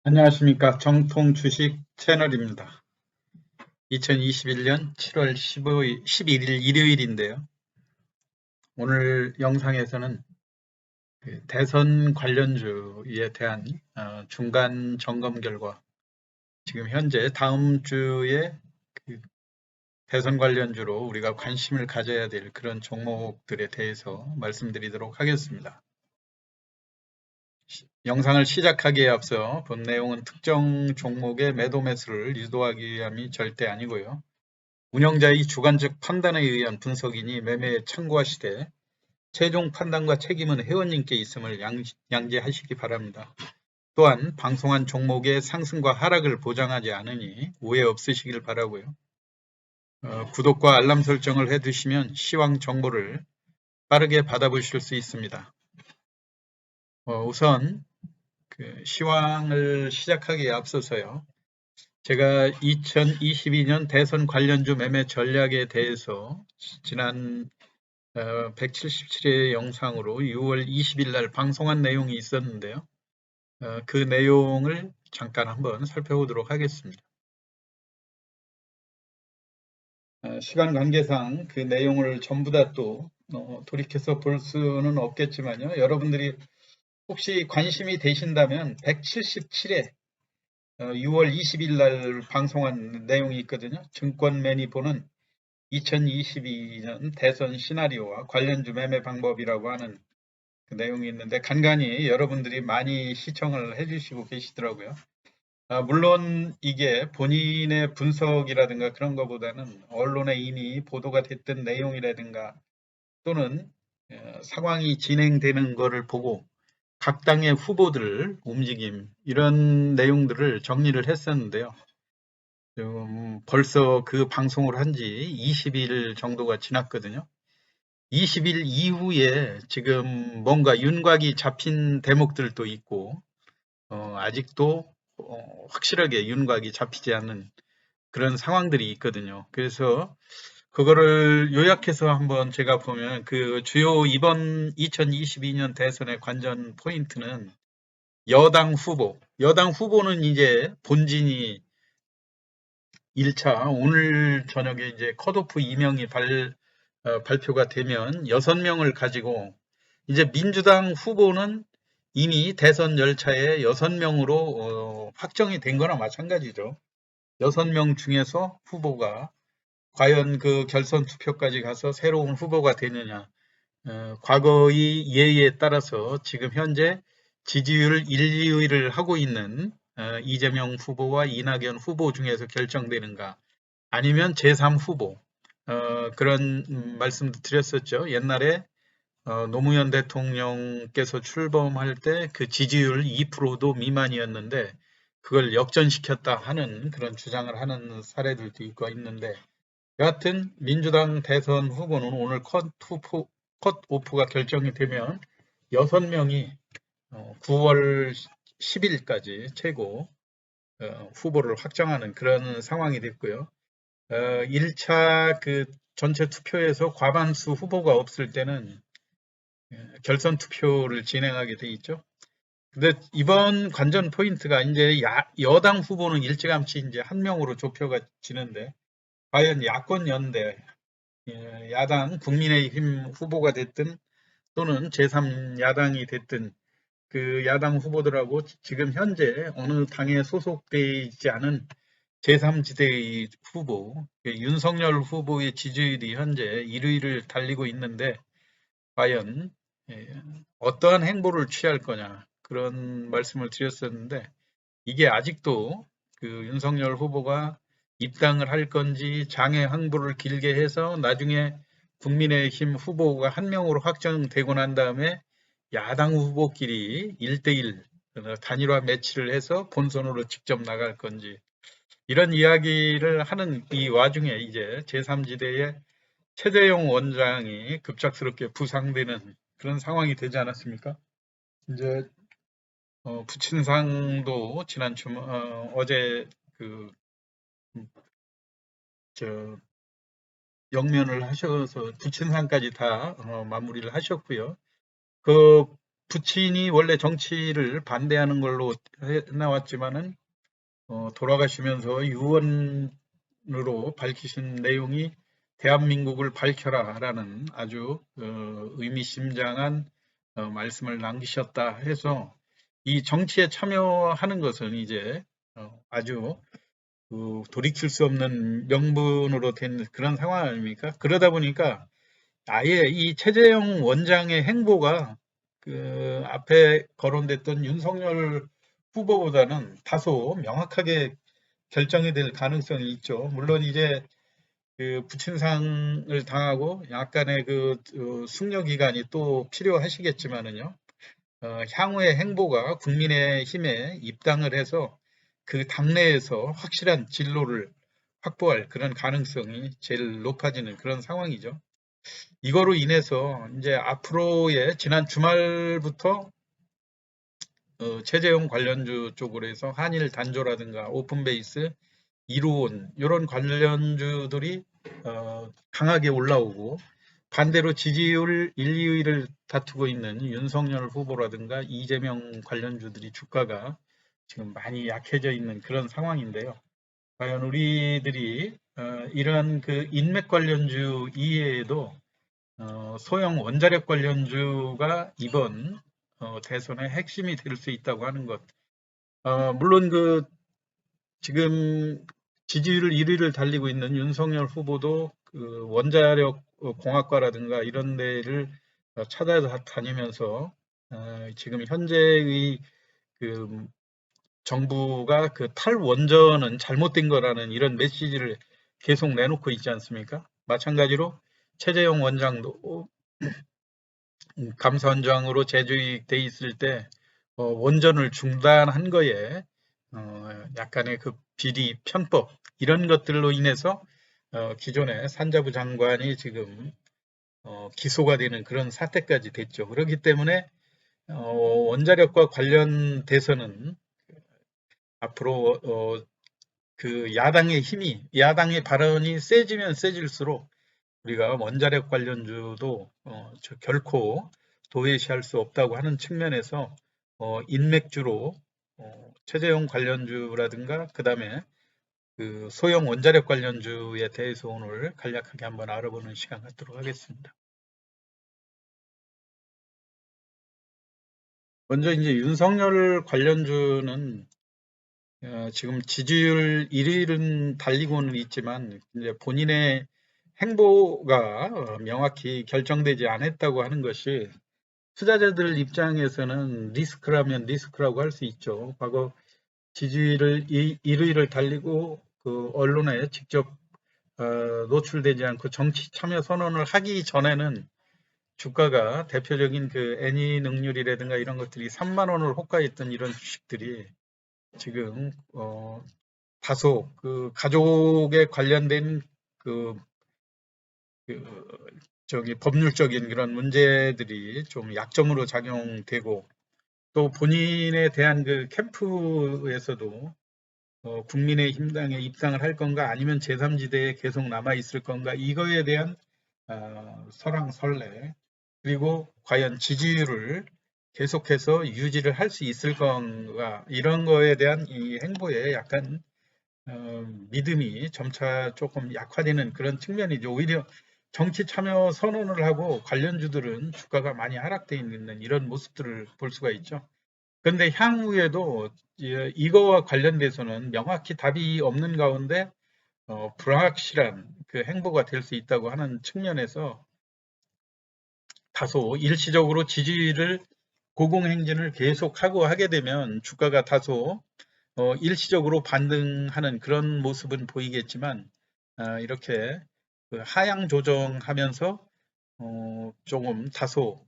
안녕하십니까. 정통 주식 채널입니다. 2021년 7월 11일 일요일인데요. 오늘 영상에서는 그 대선 관련주에 대한 중간 점검 결과, 지금 현재 다음 주에 그 대선 관련주로 우리가 관심을 가져야 될 그런 종목들에 대해서 말씀드리도록 하겠습니다. 영상을 시작하기에 앞서 본 내용은 특정 종목의 매도 매수를 유도하기 위함이 절대 아니고요. 운영자의 주관적 판단에 의한 분석이니 매매에 참고하시되 최종 판단과 책임은 회원님께 있음을 양지하시기 바랍니다. 또한 방송한 종목의 상승과 하락을 보장하지 않으니 오해 없으시길 바라고요. 구독과 알람 설정을 해두시면 시황 정보를 빠르게 받아보실 수 있습니다. 우선 그 시황을 시작하기에 앞서서요. 제가 2022년 대선 관련주 매매 전략에 대해서 지난 177회 영상으로 6월 20일 날 방송한 내용이 있었는데요. 그 내용을 잠깐 한번 살펴보도록 하겠습니다. 시간 관계상 그 내용을 전부 다 또 돌이켜서 볼 수는 없겠지만요. 여러분들이 혹시 관심이 되신다면 177회 6월 20일 날 방송한 내용이 있거든요. 증권맨이 보는 2022년 대선 시나리오와 관련주 매매 방법이라고 하는 그 내용이 있는데 간간히 여러분들이 많이 시청을 해주시고 계시더라고요. 물론 이게 본인의 분석이라든가 그런 것보다는 언론에 이미 보도가 됐던 내용이라든가 또는 상황이 진행되는 것을 보고 각 당의 후보들 움직임 이런 내용들을 정리를 했었는데요. 벌써 그 방송을 한 지 20일 정도가 지났거든요. 20일 이후에 지금 뭔가 윤곽이 잡힌 대목들도 있고 아직도 확실하게 윤곽이 잡히지 않는 그런 상황들이 있거든요. 그래서 그거를 요약해서 한번 제가 보면 그 주요 이번 2022년 대선의 관전 포인트는 여당 후보는 이제 본진이 1차 오늘 저녁에 이제 컷오프 임명이 발표가 되면 6명을 가지고 이제 민주당 후보는 이미 대선 열차에 6명으로 확정이 된 거나 마찬가지죠. 6명 중에서 후보가 과연 그 결선 투표까지 가서 새로운 후보가 되느냐. 과거의 예에 따라서 지금 현재 지지율 1, 2위를 하고 있는 이재명 후보와 이낙연 후보 중에서 결정되는가. 아니면 제3 후보. 그런 말씀도 드렸었죠. 옛날에 노무현 대통령께서 출범할 때 그 지지율 2%도 미만이었는데 그걸 역전시켰다 하는 그런 주장을 하는 사례들도 있고 있는데 여하튼 민주당 대선 후보는 오늘 컷오프가 결정이 되면 6명이 9월 10일까지 최고 후보를 확정하는 그런 상황이 됐고요. 1차 그 전체 투표에서 과반수 후보가 없을 때는 결선 투표를 진행하게 돼 있죠. 근데 이번 관전 포인트가 이제 여당 후보는 일찌감치 이제 한 명으로 좁혀가 지는데 과연 야권 연대, 야당 국민의힘 후보가 됐든 또는 제3야당이 됐든 그 야당 후보들하고 지금 현재 어느 당에 소속되어 있지 않은 제3지대의 후보, 윤석열 후보의 지지율이 현재 1위를 달리고 있는데 과연 어떠한 행보를 취할 거냐 그런 말씀을 드렸었는데 이게 아직도 그 윤석열 후보가 입당을 할 건지 장애 항보를 길게 해서 나중에 국민의힘 후보가 한 명으로 확정되고 난 다음에 야당 후보끼리 1대1 단일화 매치를 해서 본선으로 직접 나갈 건지 이런 이야기를 하는 이 와중에 이제 제3지대의 최재형 원장이 급작스럽게 부상되는 그런 상황이 되지 않았습니까? 이제 부친상도 지난 어제 그 저 영면을 하셔서 부친상까지 다 마무리를 하셨고요. 그 부친이 원래 정치를 반대하는 걸로 나왔지만은 돌아가시면서 유언으로 밝히신 내용이 대한민국을 밝혀라라는 아주 의미심장한 말씀을 남기셨다 해서 이 정치에 참여하는 것은 이제 아주 돌이킬 수 없는 명분으로 된 그런 상황 아닙니까? 그러다 보니까 아예 이 최재형 원장의 행보가 그 앞에 거론됐던 윤석열 후보보다는 다소 명확하게 결정이 될 가능성이 있죠. 물론 이제 그 부친상을 당하고 약간의 그 숙려 기간이 또 필요하시겠지만은요. 향후의 행보가 국민의힘에 입당을 해서 그 당내에서 확실한 진로를 확보할 그런 가능성이 제일 높아지는 그런 상황이죠. 이거로 인해서 이제 앞으로의 지난 주말부터 최재형 관련주 쪽으로 해서 한일 단조라든가 오픈베이스, 이루온 이런 관련주들이 강하게 올라오고 반대로 지지율 1, 2위를 다투고 있는 윤석열 후보라든가 이재명 관련주들이 주가가 지금 많이 약해져 있는 그런 상황인데요. 과연 우리들이 이러한 그 인맥 관련주 이외에도 소형 원자력 관련주가 이번 대선의 핵심이 될 수 있다고 하는 것. 물론 그 지금 지지율 1위를 달리고 있는 윤석열 후보도 그 원자력 공학과라든가 이런 데를 찾아다니면서 지금 현재의 그 정부가 그 탈원전은 잘못된 거라는 이런 메시지를 계속 내놓고 있지 않습니까? 마찬가지로 최재형 원장도 감사원장으로 재조직돼 있을 때 원전을 중단한 거에 약간의 그 비리 편법 이런 것들로 인해서 기존의 산자부 장관이 지금 기소가 되는 그런 사태까지 됐죠. 그렇기 때문에 원자력과 관련돼서는 앞으로 그 야당의 힘이 야당의 발언이 세지면 세질수록 우리가 원자력 관련주도 결코 도외시할 수 없다고 하는 측면에서 인맥주로 최재형 관련주라든가 그 다음에 그 소형 원자력 관련주에 대해서 오늘 간략하게 한번 알아보는 시간 갖도록 하겠습니다. 먼저 이제 윤석열 관련주는 지금 지지율 1위는 달리고는 있지만 이제 본인의 행보가 명확히 결정되지 않았다고 하는 것이 투자자들 입장에서는 리스크라면 리스크라고 할 수 있죠. 과거 지지율을 1위를 달리고 그 언론에 직접 노출되지 않고 정치 참여 선언을 하기 전에는 주가가 대표적인 그 애니 능률이라든가 이런 것들이 3만 원을 호가했던 이런 주식들이 지금 다소 그 가족에 관련된 그, 저기 법률적인 그런 문제들이 좀 약점으로 작용되고 또 본인에 대한 그 캠프에서도 국민의힘당에 입당을 할 건가 아니면 제3지대에 계속 남아 있을 건가 이거에 대한 설왕설래 그리고 과연 지지율을 계속해서 유지를 할 수 있을 건가 이런 거에 대한 이 행보에 약간 믿음이 점차 조금 약화되는 그런 측면이죠. 오히려 정치 참여 선언을 하고 관련주들은 주가가 많이 하락되어 있는 이런 모습들을 볼 수가 있죠. 그런데 향후에도 이거와 관련돼서는 명확히 답이 없는 가운데 불확실한 그 행보가 될 수 있다고 하는 측면에서 다소 일시적으로 지지를 고공행진을 계속하고 하게 되면 주가가 다소 일시적으로 반등하는 그런 모습은 보이겠지만 이렇게 그 하향 조정하면서 조금 다소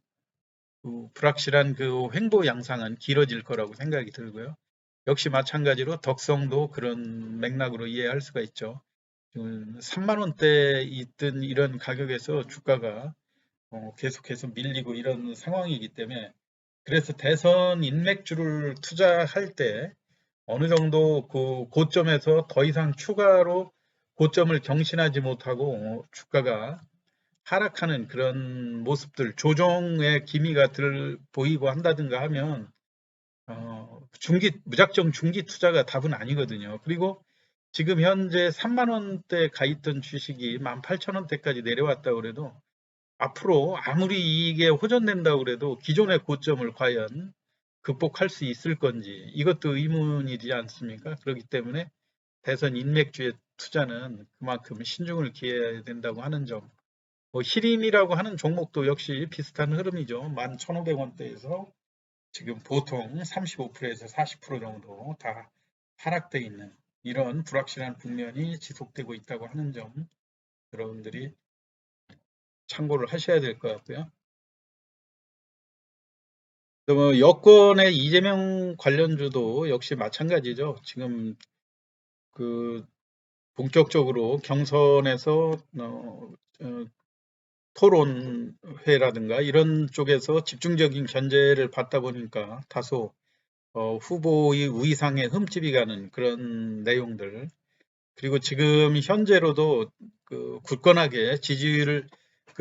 그 불확실한 그 횡보 양상은 길어질 거라고 생각이 들고요. 역시 마찬가지로 덕성도 그런 맥락으로 이해할 수가 있죠. 3만 원대 있던 이런 가격에서 주가가 계속해서 밀리고 이런 상황이기 때문에 그래서 대선 인맥주를 투자할 때 어느 정도 그 고점에서 더 이상 추가로 고점을 경신하지 못하고 주가가 하락하는 그런 모습들, 조정의 기미가 보이고 한다든가 하면 무작정 중기 투자가 답은 아니거든요. 그리고 지금 현재 3만 원대 가 있던 주식이 18,000원대까지 내려왔다고 그래도 앞으로 아무리 이익에 호전된다고 그래도 기존의 고점을 과연 극복할 수 있을 건지 이것도 의문이지 않습니까? 그렇기 때문에 대선 인맥주의 투자는 그만큼 신중을 기해야 된다고 하는 점. 히림이라고 하는 종목도 역시 비슷한 흐름이죠. 11,500원대에서 지금 보통 35%에서 40% 정도 다 하락돼 있는 이런 불확실한 국면이 지속되고 있다고 하는 점 여러분들이 참고를 하셔야 될 것 같고요. 또 여권의 이재명 관련주도 역시 마찬가지죠. 지금 그 본격적으로 경선에서 토론회라든가 이런 쪽에서 집중적인 견제를 받다 보니까 다소 후보의 위상에 흠집이 가는 그런 내용들 그리고 지금 현재로도 굳건하게 지지율을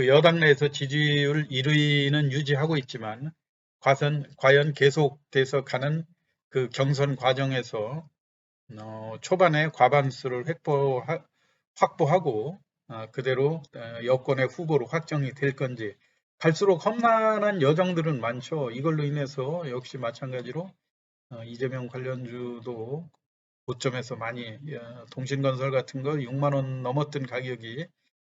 여당 내에서 지지율 1위는 유지하고 있지만 과연 계속돼서 가는 그 경선 과정에서 초반에 과반수를 확보하고 그대로 여권의 후보로 확정이 될 건지 갈수록 험난한 여정들은 많죠. 이걸로 인해서 역시 마찬가지로 이재명 관련주도 고점에서 많이 동신건설 같은 거 6만 원 넘었던 가격이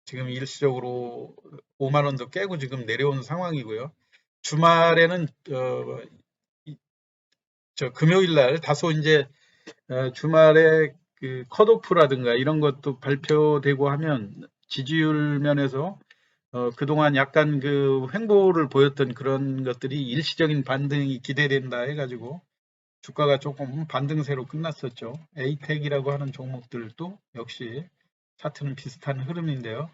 지금 일시적으로 5만 원도 깨고 지금 내려온 상황이고요. 주말에는 금요일 날 다소 이제 주말에 그 컷오프라든가 이런 것도 발표되고 하면 지지율 면에서 그동안 약간 그 횡보를 보였던 그런 것들이 일시적인 반등이 기대된다 해가지고 주가가 조금 반등세로 끝났었죠. 에이텍이라고 하는 종목들도 역시 차트는 비슷한 흐름인데요.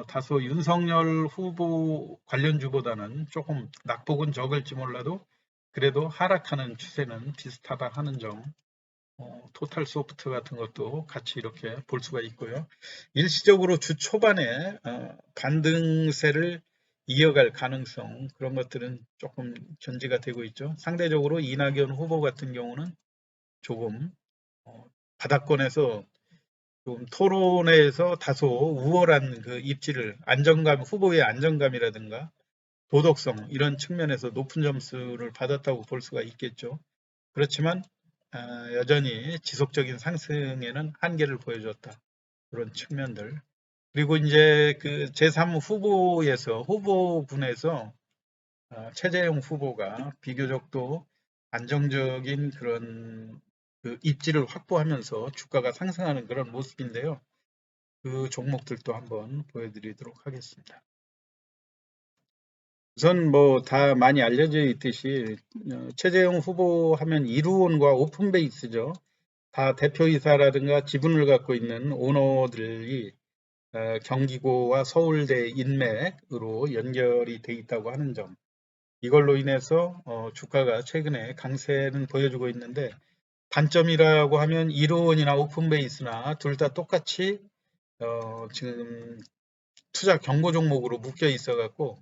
다소 윤석열 후보 관련주보다는 조금 낙폭은 적을지 몰라도 그래도 하락하는 추세는 비슷하다 하는 점 토탈 소프트 같은 것도 같이 이렇게 볼 수가 있고요. 일시적으로 주 초반에 반등세를 이어갈 가능성 그런 것들은 조금 견지가 되고 있죠. 상대적으로 이낙연 후보 같은 경우는 조금 바닥권에서 좀 토론회에서 다소 우월한 그 입지를 후보의 안정감이라든가 도덕성 이런 측면에서 높은 점수를 받았다고 볼 수가 있겠죠. 그렇지만 여전히 지속적인 상승에는 한계를 보여줬다. 그런 측면들. 그리고 이제 그 제3 후보군에서 최재형 후보가 비교적 또 안정적인 그런 그 입지를 확보하면서 주가가 상승하는 그런 모습인데요. 그 종목들도 한번 보여드리도록 하겠습니다. 우선 뭐 다 많이 알려져 있듯이 최재형 후보 하면 이루온과 오픈베이스죠. 다 대표이사라든가 지분을 갖고 있는 오너들이 경기고와 서울대 인맥으로 연결이 돼 있다고 하는 점. 이걸로 인해서 주가가 최근에 강세는 보여주고 있는데 단점이라고 하면 이루온이나 오픈베이스나 둘 다 똑같이 지금 투자 경고 종목으로 묶여 있어 갖고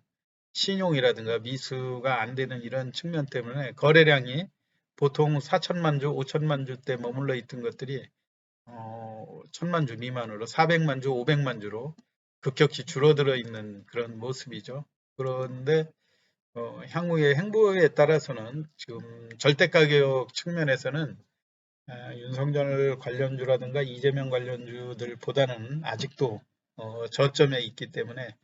신용이라든가 미수가 안 되는 이런 측면 때문에 거래량이 보통 4천만 주, 5천만 주대 머물러 있던 것들이 1,000만 주 미만으로 400만 주, 500만 주로 급격히 줄어들어 있는 그런 모습이죠. 그런데 향후의 행보에 따라서는 지금 절대 가격 측면에서는 윤석열 관련주라든가 이재명 관련주들보다는 아직도 저점에 있기 때문에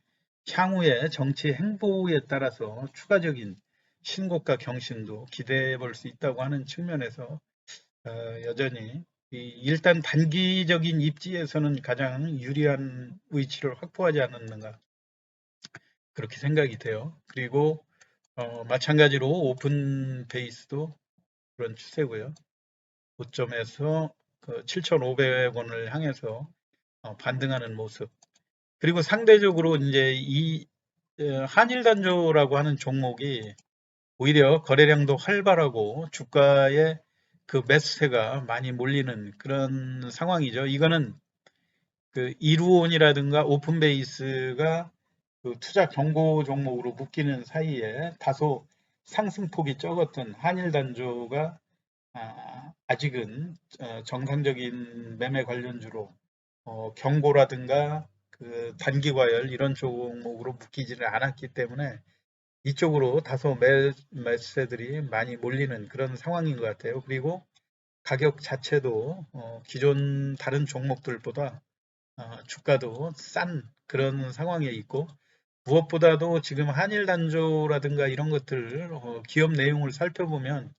향후의 정치 행보에 따라서 추가적인 신고가 경신도 기대해 볼 수 있다고 하는 측면에서 여전히 일단 단기적인 입지에서는 가장 유리한 위치를 확보하지 않았는가 그렇게 생각이 돼요. 그리고 마찬가지로 오픈 베이스도 그런 추세고요. 고점에서 7,500원을 향해서 반등하는 모습. 그리고 상대적으로 이제 이 한일단조라고 하는 종목이 오히려 거래량도 활발하고 주가에 그 매수세가 많이 몰리는 그런 상황이죠. 이거는 그 이루온이라든가 오픈베이스가 그 투자 경고 종목으로 묶이는 사이에 다소 상승폭이 적었던 한일단조가 아직은 정상적인 매매 관련주로 경고라든가 그 단기과열 이런 종목으로 묶이지를 않았기 때문에 이쪽으로 다소 매수세들이 많이 몰리는 그런 상황인 것 같아요. 그리고 가격 자체도 기존 다른 종목들보다 주가도 싼 그런 상황에 있고, 무엇보다도 지금 한일단조라든가 이런 것들 기업 내용을 살펴보면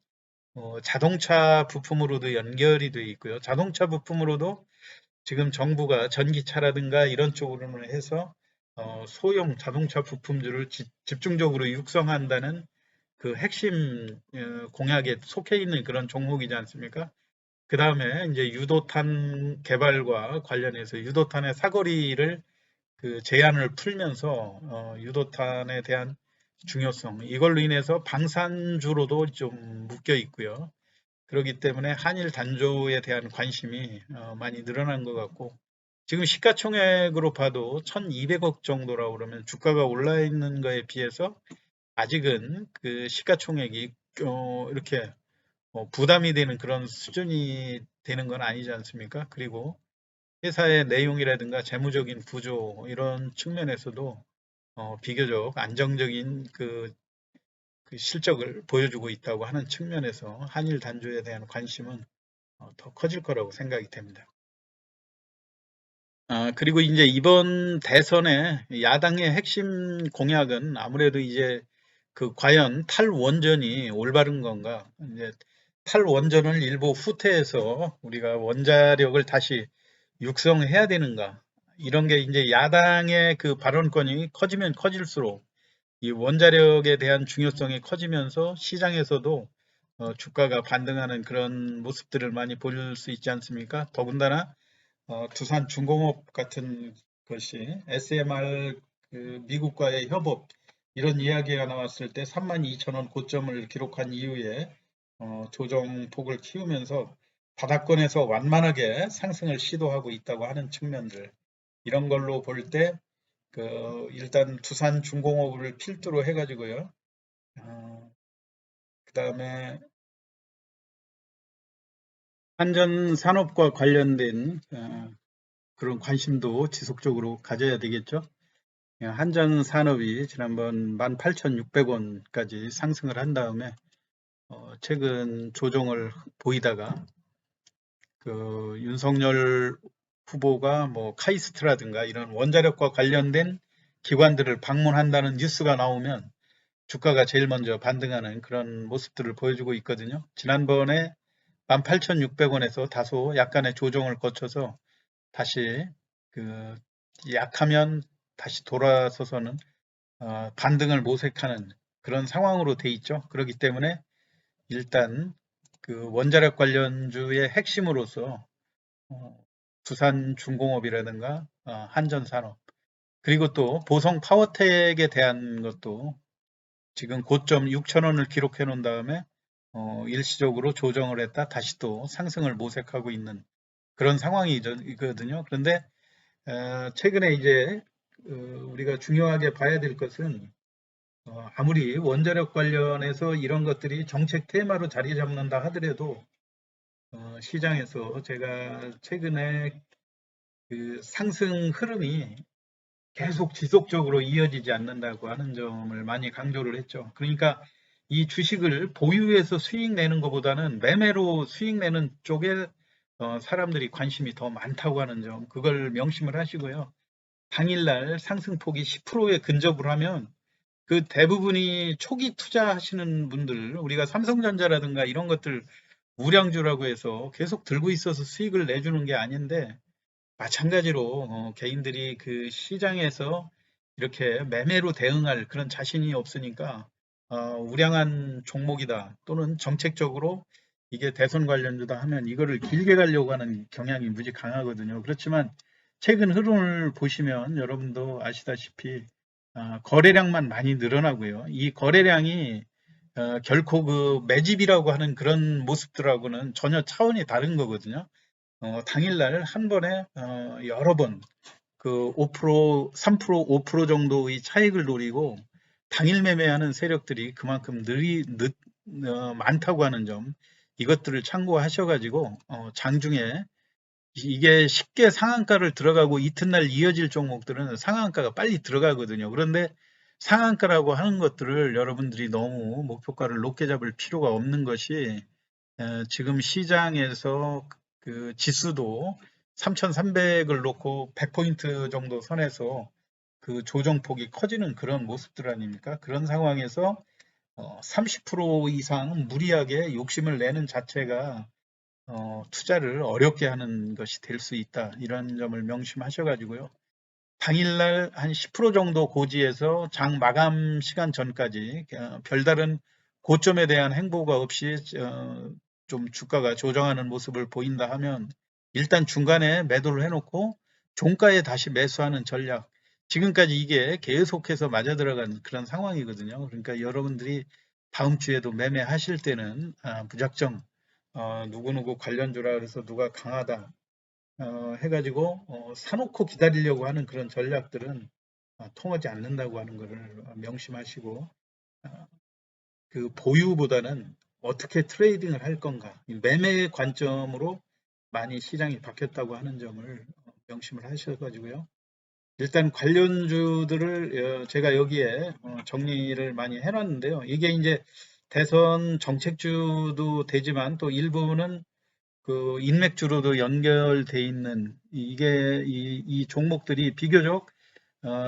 자동차 부품으로도 연결이 되어 있고요. 자동차 부품으로도 지금 정부가 전기차라든가 이런 쪽으로는 해서 소형 자동차 부품들을 집중적으로 육성한다는 그 핵심 공약에 속해 있는 그런 종목이지 않습니까? 그 다음에 이제 유도탄 개발과 관련해서 유도탄의 사거리를 그 제한을 풀면서 유도탄에 대한 중요성, 이걸로 인해서 방산주로도 좀 묶여 있고요. 그렇기 때문에 한일 단조에 대한 관심이 많이 늘어난 것 같고, 지금 시가총액으로 봐도 1200억 정도라고 그러면 주가가 올라 있는 거에 비해서 아직은 그 시가총액이 이렇게 부담이 되는 그런 수준이 되는 건 아니지 않습니까? 그리고 회사의 내용이라든가 재무적인 구조 이런 측면에서도 비교적 안정적인 그 실적을 보여주고 있다고 하는 측면에서 한일 단조에 대한 관심은 더 커질 거라고 생각이 됩니다. 그리고 이제 이번 대선의 야당의 핵심 공약은 아무래도 이제 그 과연 탈원전이 올바른 건가? 이제 탈원전을 일부 후퇴해서 우리가 원자력을 다시 육성해야 되는가? 이런 게 이제 야당의 그 발언권이 커지면 커질수록 이 원자력에 대한 중요성이 커지면서 시장에서도 주가가 반등하는 그런 모습들을 많이 볼 수 있지 않습니까? 더군다나 두산 중공업 같은 것이 SMR 그 미국과의 협업 이런 이야기가 나왔을 때 32,000원 고점을 기록한 이후에 조정폭을 키우면서 바닥권에서 완만하게 상승을 시도하고 있다고 하는 측면들, 이런 걸로 볼 때 일단 두산 중공업을 필두로 해가지고요. 그 다음에 한전 산업과 관련된 그런 관심도 지속적으로 가져야 되겠죠. 한전 산업이 지난번 18,600원까지 상승을 한 다음에 최근 조정을 보이다가 그 윤석열 후보가 뭐 카이스트라든가 이런 원자력과 관련된 기관들을 방문한다는 뉴스가 나오면 주가가 제일 먼저 반등하는 그런 모습들을 보여주고 있거든요. 지난번에 18,600원에서 다소 약간의 조정을 거쳐서 다시 그 약하면 다시 돌아서서는 반등을 모색하는 그런 상황으로 돼 있죠. 그렇기 때문에 일단 그 원자력 관련주의 핵심으로서 두산중공업이라든가 한전산업, 그리고 또 보성 파워텍에 대한 것도 지금 고점 6,000원을 기록해 놓은 다음에 일시적으로 조정을 했다 다시 또 상승을 모색하고 있는 그런 상황이거든요. 그런데 최근에 이제 우리가 중요하게 봐야 될 것은 아무리 원자력 관련해서 이런 것들이 정책 테마로 자리 잡는다 하더라도 시장에서 제가 최근에 그 상승 흐름이 계속 지속적으로 이어지지 않는다고 하는 점을 많이 강조를 했죠. 그러니까 이 주식을 보유해서 수익 내는 것보다는 매매로 수익 내는 쪽에 사람들이 관심이 더 많다고 하는 점, 그걸 명심을 하시고요. 당일날 상승폭이 10%에 근접을 하면 그 대부분이 초기 투자하시는 분들, 우리가 삼성전자라든가 이런 것들 우량주라고 해서 계속 들고 있어서 수익을 내주는 게 아닌데, 마찬가지로 개인들이 그 시장에서 이렇게 매매로 대응할 그런 자신이 없으니까 우량한 종목이다 또는 정책적으로 이게 대선 관련주다 하면 이거를 길게 가려고 하는 경향이 무지 강하거든요. 그렇지만 최근 흐름을 보시면 여러분도 아시다시피 거래량만 많이 늘어나고요. 이 거래량이 결코 그 매집이라고 하는 그런 모습들하고는 전혀 차원이 다른 거거든요. 당일날 한 번에 여러 번 그 5%, 3%, 5% 정도의 차익을 노리고 당일 매매하는 세력들이 그만큼 많다고 하는 점, 이것들을 참고하셔가지고 장중에 이게 쉽게 상한가를 들어가고 이튿날 이어질 종목들은 상한가가 빨리 들어가거든요. 그런데 상한가라고 하는 것들을 여러분들이 너무 목표가를 높게 잡을 필요가 없는 것이, 지금 시장에서 그 지수도 3,300을 놓고 100포인트 정도 선에서 그 조정폭이 커지는 그런 모습들 아닙니까? 그런 상황에서 30% 이상 무리하게 욕심을 내는 자체가 투자를 어렵게 하는 것이 될 수 있다. 이런 점을 명심하셔가지고요. 당일날 한 10% 정도 고지에서 장 마감 시간 전까지 별다른 고점에 대한 행보가 없이 좀 주가가 조정하는 모습을 보인다 하면 일단 중간에 매도를 해놓고 종가에 다시 매수하는 전략. 지금까지 이게 계속해서 맞아 들어간 그런 상황이거든요. 그러니까 여러분들이 다음 주에도 매매하실 때는 무작정 누구누구 관련주라 그래서 누가 강하다 해가지고 사놓고 기다리려고 하는 그런 전략들은 통하지 않는다고 하는 것을 명심하시고, 그 보유보다는 어떻게 트레이딩을 할 건가, 매매의 관점으로 많이 시장이 바뀌었다고 하는 점을 명심을 하셔가지고요. 일단 관련주들을 제가 여기에 정리를 많이 해놨는데요. 이게 이제 대선 정책주도 되지만 또 일부는 그 인맥주로도 연결돼 있는 이게 이 종목들이 비교적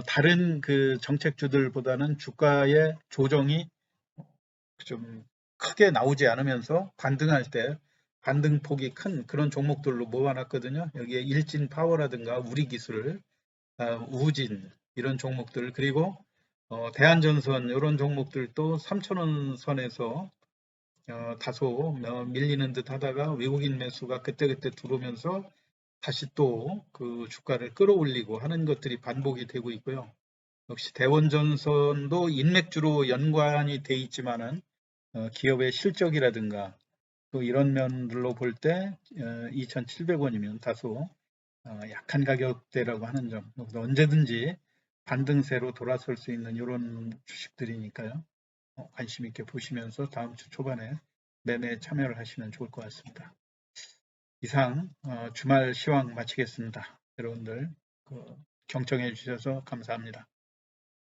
다른 그 정책주들보다는 주가의 조정이 좀 크게 나오지 않으면서 반등할 때 반등폭이 큰 그런 종목들로 모아놨거든요. 여기에 일진파워라든가 우리기술, 우진 이런 종목들, 그리고 대한전선 이런 종목들도 3,000원 선에서 다소 밀리는 듯 하다가 외국인 매수가 그때그때 들어오면서 다시 또 그 주가를 끌어올리고 하는 것들이 반복이 되고 있고요. 역시 대원전선도 인맥주로 연관이 돼 있지만은 기업의 실적이라든가 또 이런 면들로 볼 때 2,700원이면 다소 약한 가격대라고 하는 점, 언제든지 반등세로 돌아설 수 있는 이런 주식들이니까요. 관심 있게 보시면서 다음 주 초반에 매매에 참여를 하시면 좋을 것 같습니다. 이상 주말 시황 마치겠습니다. 여러분들 경청해 주셔서 감사합니다.